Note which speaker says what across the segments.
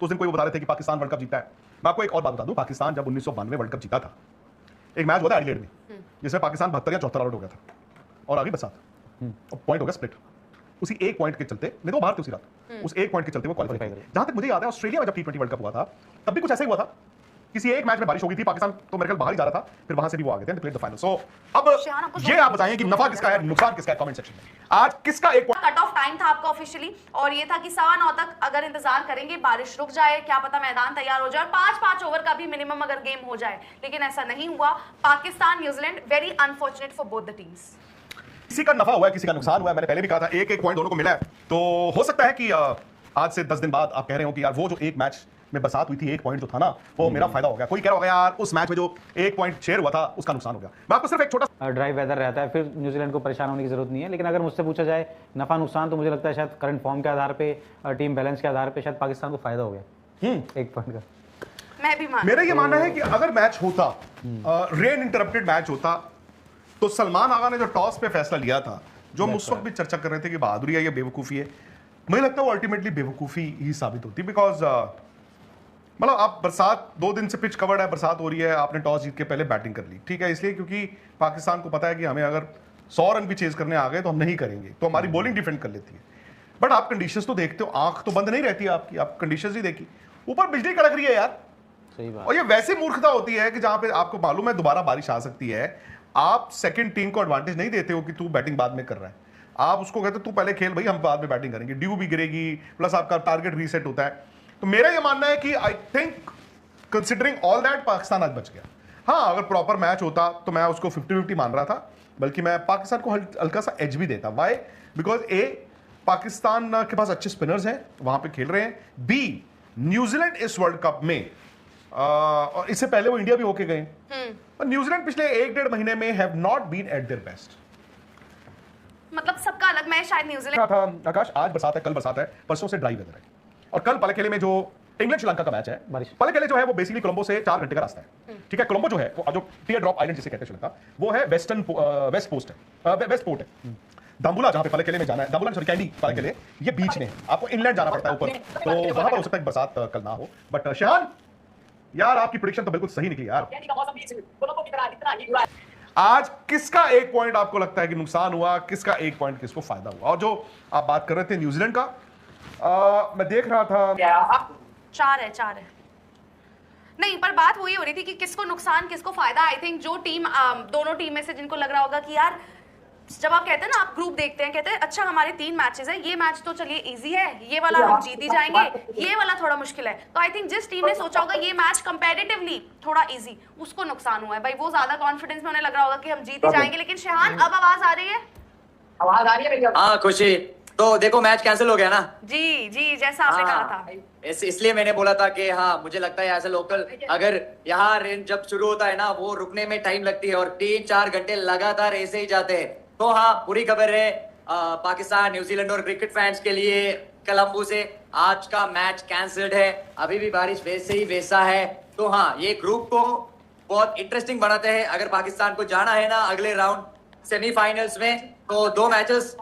Speaker 1: तो उस दिन कोई बता रहे थे कि पाकिस्तान वर्ल्ड कप जीता है। मैं आपको एक और बात बता दूं, पाकिस्तान जब 1992 वर्ल्ड कप जीता था, एक मैच हुआ था एडिलेड में जिसमें पाकिस्तान 72 या 74 आउट हो गया था और आगे बरसात और पॉइंट हो गया स्प्लिट। उसी एक पॉइंट के चलते, नहीं तो बाहर थे उसी रात, उस एक पॉइंट के चलते वो क्वालीफाई करे। जहां तक मुझे याद है ऑस्ट्रेलिया में जब T20 वर्ल्ड कप हुआ था तब भी कुछ ऐसा ही हुआ था, किसी एक मैच में बारिश हो गई थी, पाकिस्तान तो मेरे ख्याल बाहर ही जा रहा था, फिर वहां से भी वो आ गए थे प्ले द फाइनल। सो अब ये आप बताएं कि नफा किसका है, नुकसान किसका है, कमेंट सेक्शन में आज किसका एक
Speaker 2: कट ऑफ टाइम था आपका ऑफिशियली और ये था कि 9:15 तक अगर इंतजार करेंगे बारिश रुक जाए, क्या पता मैदान तैयार हो जाए और 5-5 ओवर का भी मिनिमम अगर गेम हो जाए, लेकिन ऐसा नहीं हुआ। Pakistan New Zealand very unfortunate for both the teams.
Speaker 1: किसी का नफा हुआ है, किसी का नुकसान हुआ है। मैंने पहले भी कहा था एक पॉइंट दोनों को मिला है, तो हो सकता है कि आज से 10 दिन बाद आप कह रहे हो कि यार वो जो एक मैच में बरसात हुई थी, एक पॉइंट जो था ना वो मेरा फायदा हो गया। कोई कह रहा होगा यार उस मैच में जो एक पॉइंट शेयर हुआ था उसका नुकसान हो गया। मैं आपको सिर्फ एक छोटा
Speaker 3: ड्राई वेदर रहता है, फिर न्यूजीलैंड को परेशान होने की जरूरत नहीं है। लेकिन अगर मुझसे पूछा जाए नफा नुकसान, तो मुझे लगता है शायद करंट फॉर्म के आधार पे, टीम बैलेंस के आधार पे शायद पाकिस्तान को फायदा हो गया एक पॉइंट का।
Speaker 2: मैं भी
Speaker 1: मेरा ये मानना है कि अगर मैच होता, रेन इंटरप्टेड मैच होता, तो सलमान आगा ने जो टॉस पे फैसला लिया था, जो हम उस वक्त भी चर्चा कर रहे थे कि बहादुरी है या बेवकूफ़ी है, मुझे लगता है वो अल्टीमेटली बेवकूफ़ी ही साबित होती। बिकॉज मतलब आप बरसात 2 दिन से पिच कवर्ड है, बरसात हो रही है, आपने टॉस जीत के पहले बैटिंग कर ली, ठीक है, इसलिए क्योंकि पाकिस्तान को पता है कि हमें अगर 100 रन भी चेज करने आ गए तो हम नहीं करेंगे, तो हमारी बॉलिंग डिफेंड कर लेती है। बट आप कंडीशंस तो देखते हो, आंख तो बंद नहीं रहती है आपकी, आप कंडीशंस ही देखी, ऊपर बिजली कड़क रही है यार।
Speaker 3: सही बात।
Speaker 1: और ये वैसे मूर्खता होती है कि जहां पे आपको मालूम है दोबारा बारिश आ सकती है, आप सेकंड टीम को एडवांटेज नहीं देते हो कि तू बैटिंग बाद में कर रहा है, आप उसको कहते हो तू पहले खेल भाई, हम बाद में बैटिंग करेंगे, ड्यू भी गिरेगी, प्लस आपका टारगेट रीसेट होता है। तो मेरा ये मानना है कि I think considering all that Pakistan आज बच गया। हाँ, अगर प्रॉपर मैच होता तो मैं उसको 50-50 मान रहा था, बल्कि मैं पाकिस्तान को हल्का सा एज भी देता। वाई? बिकॉज ए, पाकिस्तान के पास अच्छे स्पिनर्स हैं, वहां पे खेल रहे हैं। बी, न्यूजीलैंड इस वर्ल्ड कप में और इससे पहले वो इंडिया भी होके गए, और न्यूजीलैंड पिछले 1-1.5 महीने में have not been at their best.
Speaker 2: मतलब सबका अलग, मैं शायद न्यूजीलैंड
Speaker 1: था आकाश, आज बरसात है, कल बरसात है, परसों से ड्राई वेदर है, और कल पलकेले में जो इंग्लैंड श्रीलंका का मैच है, पलकेले जो है वो बेसिकली कोलंबो से 4 घंटे का रास्ता है, ठीक है। कोलंबो जो है वो जो टीयर ड्रॉप आइलैंड जिसे कहते हैं श्रीलंका, वो है वेस्ट पोर्ट है। दाम्बुला जहां पे पलकेले में जाना है, दाम्बुला सॉरी कैंडी पलकेले, ये बीच में आपको इंग्लैंड जाना पड़ता है ऊपर, तो वहां पर हो सकता है बरसात कल ना हो। बट शहान यार, आपकी प्रेडिक्शन तो बिल्कुल सही निकली यार। आज किसका एक पॉइंट आपको लगता है कि नुकसान हुआ, किसका एक पॉइंट किसको फायदा हुआ? और जो आप बात कर रहे थे न्यूजीलैंड का, मैं देख रहा था
Speaker 2: 4 है नहीं, पर बात वही हो रही थी कि किसको नुकसान किसको फायदा। आई थिंक जो टीम दोनों टीम में से जिनको लग रहा होगा कि यार, जब आप कहते हैं ना, आप ग्रुप देखते हैं, कहते हैं अच्छा हमारे 3 मैचेस हैं, ये मैच तो चलिए इजी है, ये वाला हम जीत ही जाएंगे, ये वाला थोड़ा मुश्किल है। तो आई थिंक जिस टीम ने सोचा होगा ये मैच कंपैरेटिवली थोड़ा इजी, उसको नुकसान हुआ है भाई। वो ज्यादा कॉन्फिडेंस में उन्हें लग रहा होगा कि हम जीत ही जाएंगे। लेकिन शहान, अब आवाज आ रही है?
Speaker 4: आवाज आ रही है मेरी? हाँ खुशी, तो देखो मैच कैंसिल हो गया ना।
Speaker 2: जी, जैसा आपने कहा था,
Speaker 4: इसलिए मैंने बोला था कि हाँ मुझे लगता है ऐसे लोकल, अगर यहाँ रेन जब शुरू होता है ना, वो रुकने में टाइम लगती है और 3-4 घंटे लगातार ऐसे ही जाते हैं। तो हाँ, पूरी खबर है पाकिस्तान, न्यूजीलैंड और क्रिकेट फैंस के लिए कोलंबो से आज का मैच कैंसिल्ड है। अभी भी बारिश वैसे ही वैसा है। तो हाँ, ये ग्रुप को बहुत इंटरेस्टिंग बनाते हैं। अगर पाकिस्तान को जाना है ना अगले राउंड सेमीफाइनल्स में, तो 2 मैचेस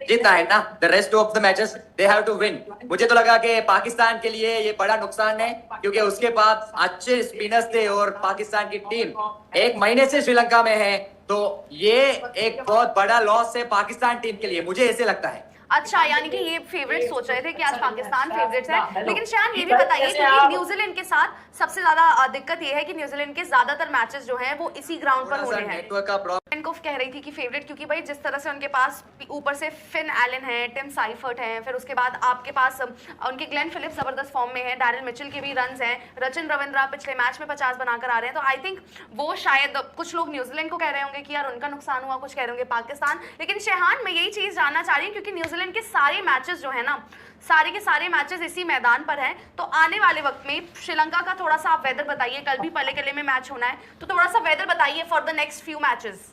Speaker 4: जीतना है ना, the rest of the matches they have to win. मुझे तो लगा कि पाकिस्तान के लिए ये बड़ा नुकसान है, क्योंकि उसके पास अच्छे स्पिनर्स थे और पाकिस्तान की टीम 1 महीने से श्रीलंका में है, तो ये एक बहुत बड़ा लॉस है पाकिस्तान टीम के लिए, मुझे ऐसे लगता है।
Speaker 2: अच्छा, यानी कि ये फेवरेट सोच रहे थे कि आज पाकिस्तान फेवरेट है। लेकिन शायद ये भी बताइए कि न्यूजीलैंड के साथ सबसे ज्यादा दिक्कत ये है कि न्यूजीलैंड के ज्यादातर मैचेस जो हैं वो इसी ग्राउंड पर होने हैं। कह रही थी कि फेवरेट, क्योंकि भाई जिस तरह से उनके पास ऊपर से फिन एलन है, टिम साइफर्ट है, फिर उसके बाद आपके पास उनके ग्लेन फिलिप्स जबरदस्त फॉर्म में है, डैरिल मिचेल के भी रन्स हैं, रचिन रविंद्रा पिछले मैच में 50 बनाकर आ रहे हैं। तो आई थिंक वो शायद कुछ लोग न्यूजीलैंड को कह रहे होंगे कि यार उनका नुकसान हुआ, कुछ कह रहे होंगे पाकिस्तान। लेकिन शहान, मैं यही चीज जानना चाह रही हूँ, क्योंकि न्यूजीलैंड के सारे मैचेस जो है ना, सारे के सारे मैचेस इसी मैदान पर हैं, तो आने वाले वक्त में श्रीलंका का थोड़ा सा आप वेदर बताइए। कल भी पल्लेकले में मैच होना है, तो थोड़ा सा वेदर बताइए for the next few matches.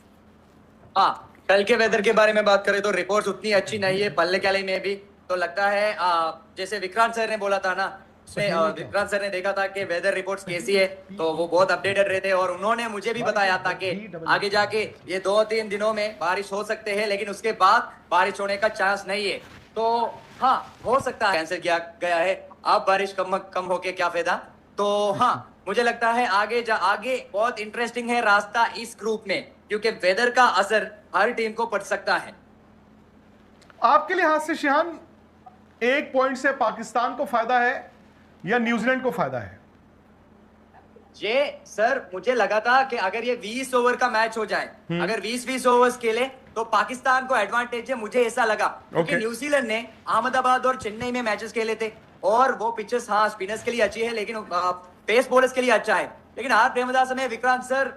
Speaker 4: हाँ, कल के वेदर के बारे में बात करें तो रिपोर्ट्स उतनी अच्छी नहीं है पल्लेकले में भी। तो लगता है जैसे विक्रांत सर ने बोला था ना, उसमें विक्रांत सर ने देखा था कि वेदर रिपोर्ट्स कैसी है, तो वो बहुत अपडेटेड रहते हैं। और उन्होंने मुझे भी बताया था कि आगे जाके ये 2-3 दिनों में बारिश हो सकते हैं, लेकिन उसके बाद बारिश होने का चांस नहीं है। तो हाँ, हो सकता है कैंसिल किया गया है। अब बारिश कम होके क्या फायदा। तो हाँ, मुझे लगता है आगे बहुत इंटरेस्टिंग है रास्ता इस ग्रुप में, क्योंकि वेदर का असर हर टीम को पड़ सकता है।
Speaker 1: आपके लिहाज से शिहान, 1 पॉइंट से पाकिस्तान को फायदा है या न्यूजीलैंड को फायदा है?
Speaker 4: ये सर मुझे लगा था कि अगर ये 20 ओवर का मैच हो जाए, अगर 20-20 ओवर्स खेले तो पाकिस्तान को एडवांटेज है, मुझे ऐसा लगा। क्योंकि न्यूजीलैंड ने अहमदाबाद और चेन्नई में मैचेस खेले थे और वो पिचेस हाँ स्पिनर्स के लिए अच्छी है, लेकिन पेस बॉलर्स के लिए अच्छा है। लेकिन आज प्रेमदास में विक्रांत सर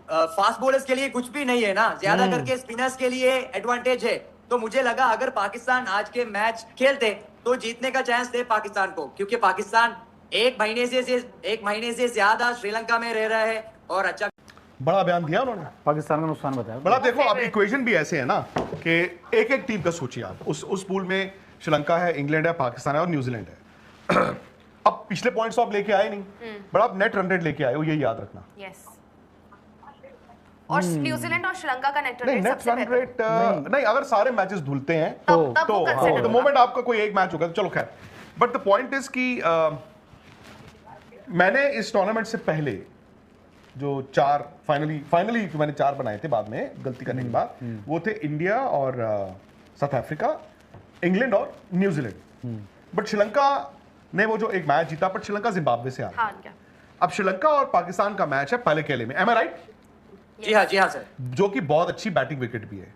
Speaker 4: फास्ट बॉलर्स के लिए कुछ भी नहीं है ना, ज्यादा करके स्पिनर्स के लिए एडवांटेज है। तो मुझे लगा अगर पाकिस्तान आज के मैच खेलते तो जीतने का चांस थे पाकिस्तान को, क्योंकि पाकिस्तान एक महीने से ज्यादा श्रीलंका में रह रहा है और अच्छा
Speaker 1: बड़ा बयान दिया उन्होंने,
Speaker 3: पाकिस्तान का नुकसान बताया।
Speaker 1: बड़ा देखो, अब इक्वेशन भी ऐसे है ना कि एक टीम का सोचिए आप, उस पूल में श्रीलंका है, इंग्लैंड है, पाकिस्तान है और न्यूजीलैंड है। अब पिछले पॉइंट्स तो आप लेके आए नहीं, बड़ा आप नेट रन रेट लेके आए हो, ये याद रखना।
Speaker 2: यस, और न्यूजीलैंड और श्रीलंका का नेट
Speaker 1: नहीं, नेट रन रेट नहीं, अगर सारे मैचेस धुलते हैं
Speaker 2: तब वो consider
Speaker 1: द
Speaker 2: होगा।
Speaker 1: मोमेंट आपका कोई एक मैच होगा तो चलो खैर, बट द पॉइंट इज कि मैंने इस टूर्नामेंट से पहले जो 4 फाइनली मैंने 4 बनाए थे बाद में गलती करने के बाद, वो थे इंडिया और साउथ अफ्रीका, इंग्लैंड और न्यूजीलैंड। बट श्रीलंका ने वो जो एक मैच जीता, बट श्रीलंका जिम्बाब्वे से हार गया। अब श्रीलंका और पाकिस्तान का मैच है पलेकेले में, एम आई राइट?
Speaker 4: जी हाँ सर,
Speaker 1: जो कि बहुत अच्छी बैटिंग विकेट भी है,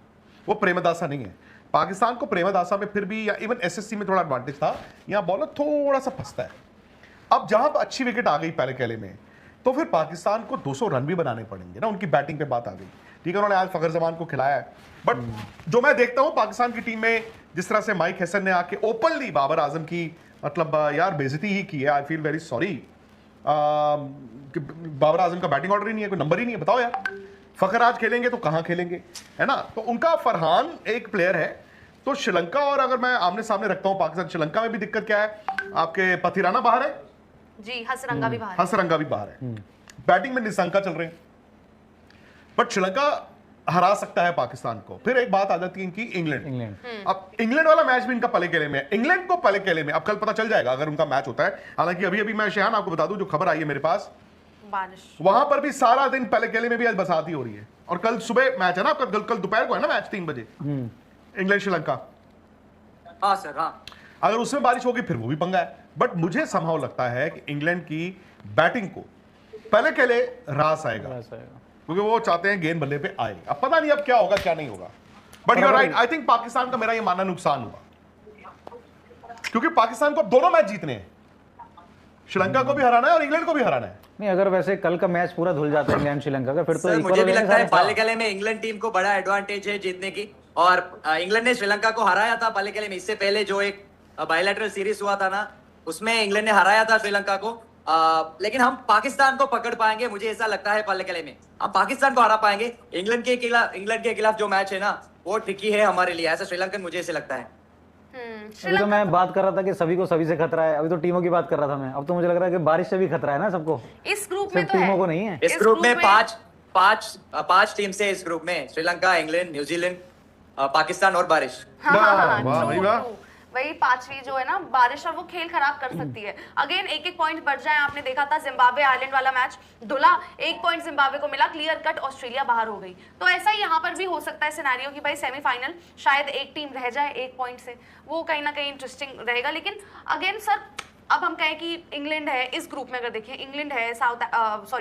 Speaker 1: वो प्रेमदासा नहीं है। पाकिस्तान को प्रेमदासा में फिर भी या इवन एसएससी में थोड़ा एडवांटेज था, यहाँ बॉलर थोड़ा सा फंसता है। अब जहां अच्छी विकेट आ गई पलेकेले में, तो फिर पाकिस्तान को 200 रन भी बनाने पड़ेंगे ना, उनकी बैटिंग पे बात आ गई। ठीक है, उन्होंने आज फखर जमान को खिलाया है, बट जो मैं देखता हूं पाकिस्तान की टीम में, जिस तरह से माइक हसन ने आके ओपनली बाबर आजम की मतलब यार बेइज्जती ही की है। I feel very sorry, Babar Azam का बैटिंग ऑर्डर ही नहीं है, कोई नंबर ही नहीं है, बताओ यार फखर आज खेलेंगे तो कहां खेलेंगे, है ना? तो उनका फरहान एक प्लेयर है। तो श्रीलंका और अगर मैं आमने सामने रखता हूं पाकिस्तान श्रीलंका में भी दिक्कत क्या है, आपके पथिराना बाहर है
Speaker 2: जी, हसरंगा भी बाहर,
Speaker 1: हसरंगा भी बाहर है, बैटिंग में निशंका चल रहे हैं, बट श्रीलंका हरा सकता है पाकिस्तान को। फिर एक बात आ जाती है इनकी इंग्लैंड। अब इंग्लैंड वाला मैच भी इनका पलेकेले में है, इंग्लैंड को पलेकेले में अब कल पता चल जाएगा अगर उनका मैच होता है। हालांकि अभी मैं शहन आपको बता दूं, जो खबर आई है मेरे पास,
Speaker 2: बारिश
Speaker 1: वहां पर भी सारा दिन पलेकेले में भी आज बरसात हो रही है, और कल सुबह मैच है ना आपका, कल दोपहर को है ना मैच 3 बजे, इंग्लैंड श्रीलंका।
Speaker 4: हाँ सर, हाँ,
Speaker 1: अगर उसमें बारिश होगी फिर वो भी पंगा है। बट मुझे समहाउ लगता है कि इंग्लैंड की बैटिंग को पलेकेले रास आएगा, क्योंकि वो चाहते हैं गेंद बल्ले पे आए। अब पता नहीं अब क्या होगा क्या नहीं होगा, but you are right. I think Pakistan का मेरा ये मानना नुकसान हुआ, क्योंकि पाकिस्तान को अब दोनों मैच जीतने हैं, श्रीलंका को भी हराना है और इंग्लैंड को भी हराना है।
Speaker 3: नहीं, अगर वैसे कल का मैच पूरा धुल जाता है इंग्लैंड श्रीलंका का, फिर तो
Speaker 4: सर मुझे भी लगता है पलेकेले में इंग्लैंड टीम को बड़ा एडवांटेज है जीतने की। और इंग्लैंड ने श्रीलंका को हराया था पलेकेले में, इससे पहले जो एक बायलैटरल सीरीज हुआ था ना, उसमें इंग्लैंड ने हराया था श्रीलंका को। लेकिन हम पाकिस्तान को पकड़ पाएंगे, मुझे ऐसा लगता है पलेकेले में हम पाकिस्तान को हरा पाएंगे। इंग्लैंड के खिलाफ जो मैच है ना, वो ट्रिकी है हमारे लिए, ऐसा श्रीलंकन मुझे ऐसे लगता है।
Speaker 3: अभी तो मैं बात कर रहा था कि सभी को सभी से खतरा है, अभी तो टीमों की बात कर रहा था मैं, अब तो मुझे लग रहा है कि बारिश से भी खतरा है ना सबको।
Speaker 2: इस ग्रुप में
Speaker 3: सिर्फ
Speaker 2: तो
Speaker 3: टीमों
Speaker 2: है,
Speaker 3: को नहीं है।
Speaker 4: इस ग्रुप में पांच टीम से इस ग्रुप में, श्रीलंका, इंग्लैंड, न्यूजीलैंड, पाकिस्तान और बारिश।
Speaker 2: वही 5वीं जो है ना बारिश, और वो खेल खराब कर सकती है। अगेन एक पॉइंट बढ़ जाए। आपने देखा था जिम्बाब्वे आयरलैंड वाला मैच धुला, 1 पॉइंट जिम्बाब्वे को मिला, क्लियर कट ऑस्ट्रेलिया बाहर हो गई। तो ऐसा ही यहाँ पर भी हो सकता है सिनेरियो कि भाई सेमीफाइनल शायद एक टीम रह जाए 1 पॉइंट से, वो कहीं ना कहीं इंटरेस्टिंग रहेगा। लेकिन अगेन सर, अब हम कहें कि इंग्लैंड है इस ग्रुप में, अगर देखिए इंग्लैंड है,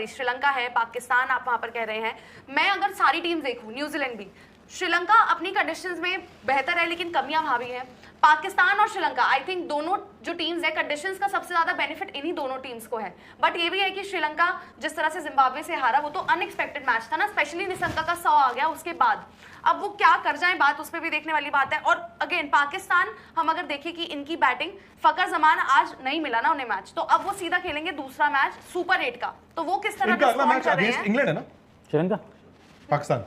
Speaker 2: श्रीलंका है, पाकिस्तान आप वहां पर कह रहे हैं। मैं अगर सारी टीम देखूं, न्यूजीलैंड भी, श्रीलंका अपनी कंडीशंस में बेहतर है लेकिन कमियां वहां भी हैं। पाकिस्तान और श्रीलंका, आई थिंक दोनों जो टीम्स है, कंडीशंस का सबसे ज्यादा बेनिफिट इन्हीं दोनों टीम्स को है। बट ये भी है कि श्रीलंका जिस तरह से जिम्बाब्वे से हारा, वो तो अनएक्सपेक्टेड मैच था ना, स्पेशली निशंका का 100 आ गया उसके बाद। अब वो क्या कर जाए, बात उस पर भी देखने वाली बात है। और अगेन पाकिस्तान, हम अगर देखें कि इनकी बैटिंग, फकर जमान आज नहीं मिला ना उन्हें मैच, तो अब वो सीधा खेलेंगे दूसरा मैच सुपर 8 का, तो वो किस तरह
Speaker 1: मैच अगेंस्ट इंग्लैंड है ना,
Speaker 3: श्रीलंका
Speaker 1: पाकिस्तान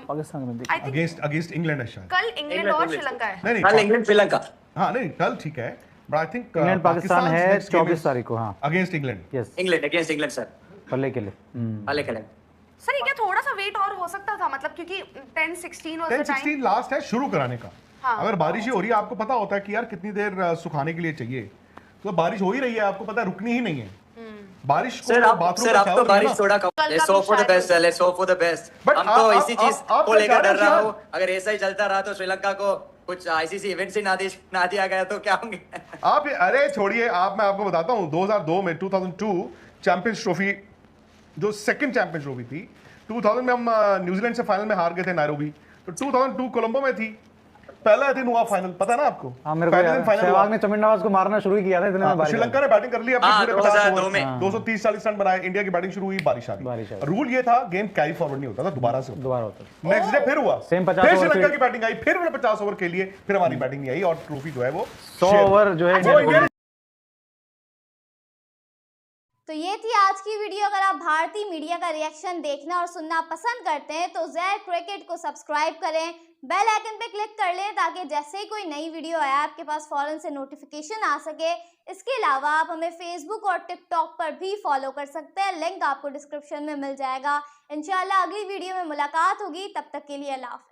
Speaker 3: पाकिस्तान में
Speaker 1: अगेंस्ट इंग्लैंड है शायद।
Speaker 2: कल इंग्लैंड और श्रीलंका है।
Speaker 1: नहीं
Speaker 4: कल इंग्लैंड श्रीलंका,
Speaker 1: हाँ नहीं कल ठीक है, but I think
Speaker 3: England Pakistan है 24 तारीख को। हाँ,
Speaker 1: against England.
Speaker 3: Yes,
Speaker 4: England against England sir,
Speaker 3: Pallekele.
Speaker 2: Sir ये क्या थोड़ा सा वेट और हो सकता था, मतलब क्योंकि 10-16
Speaker 1: लास्ट है शुरू कराने का।
Speaker 2: हाँ।
Speaker 1: अगर बारिश ही हो रही है, आपको पता होता है कि यार कितनी देर सुखाने के लिए चाहिए, तो बारिश हो ही रही है, आपको पता है, रुकनी ही नहीं है बारिश को।
Speaker 4: सर आप
Speaker 1: बाथरूम
Speaker 4: सर
Speaker 1: का
Speaker 4: आप तो
Speaker 1: shower
Speaker 4: बारिश
Speaker 1: नहीं है
Speaker 4: थोड़ा
Speaker 2: कल का
Speaker 4: लेट्स होप फॉर द
Speaker 2: भी
Speaker 4: best sir, let's hope for the best.
Speaker 1: But
Speaker 4: हम तो
Speaker 1: आप-
Speaker 4: इसी चीज
Speaker 1: आप
Speaker 4: को
Speaker 1: क्या
Speaker 4: लेकर
Speaker 1: चाह
Speaker 4: डर
Speaker 1: रहे
Speaker 4: रहा
Speaker 1: हैं
Speaker 4: हूँ, अगर ऐसा ही चलता रहा तो श्रीलंका को कुछ आईसीसी इवेंट से ना दिया गया तो क्या होंगे।
Speaker 1: आप अरे छोड़िए, मैं आपको बताता हूँ 2002 में 2002 चैंपियंस ट्रॉफी, जो सेकंड चैंपियंस ट्रॉफी थी, 2000 में हम न्यूजीलैंड से फाइनल में हार गए थे नैरोबी, तो 2002 कोलंबो में थी, पहला दिन हुआ फाइनल, पता है ना आपको?
Speaker 3: हाँ, मेरे को
Speaker 1: पहले
Speaker 3: याद
Speaker 1: दिन
Speaker 3: है।
Speaker 1: फाइनल
Speaker 3: सहवाग ने चमिंडावास को मारना शुरू ही किया था, इतने में बारिश
Speaker 1: श्रीलंका ने बैटिंग कर ली अपने
Speaker 4: हाँ,
Speaker 1: पूरे
Speaker 4: 2002 में।
Speaker 1: 230-40 रन बनाए, इंडिया की बैटिंग शुरू हुई, बारिश आ
Speaker 3: बारिश आ
Speaker 1: गई।
Speaker 3: गई।
Speaker 1: रूल ये था गेम कैरी फॉरवर्ड नहीं होता था, दोबारा से होता।
Speaker 3: दोबारा होता है।
Speaker 1: नेक्स्ट डे फिर हुआ,
Speaker 3: Same 50
Speaker 1: फिर
Speaker 3: ओवर
Speaker 1: श्रीलंका
Speaker 3: फिर-
Speaker 1: की बैटिंग आई, फिर उन्होंने 50 ओवर के लिए, फिर हमारी बैटिंग नहीं आई और ट्रॉफी जो है वो
Speaker 3: 100
Speaker 1: share
Speaker 3: ओवर जो है
Speaker 1: वो इंडिया
Speaker 5: तो ये थी आज की वीडियो। अगर आप भारतीय मीडिया का रिएक्शन देखना और सुनना पसंद करते हैं तो ज़ेड क्रिकेट को सब्सक्राइब करें, बेल आइकन पे क्लिक कर लें ताकि जैसे ही कोई नई वीडियो आए आपके पास फौरन से नोटिफिकेशन आ सके। इसके अलावा आप हमें फेसबुक और टिकटॉक पर भी फॉलो कर सकते हैं, लिंक आपको डिस्क्रिप्शन में मिल जाएगा। इंशाल्लाह अगली वीडियो में मुलाकात होगी, तब तक के लिए अल्लाह हाफ़िज़।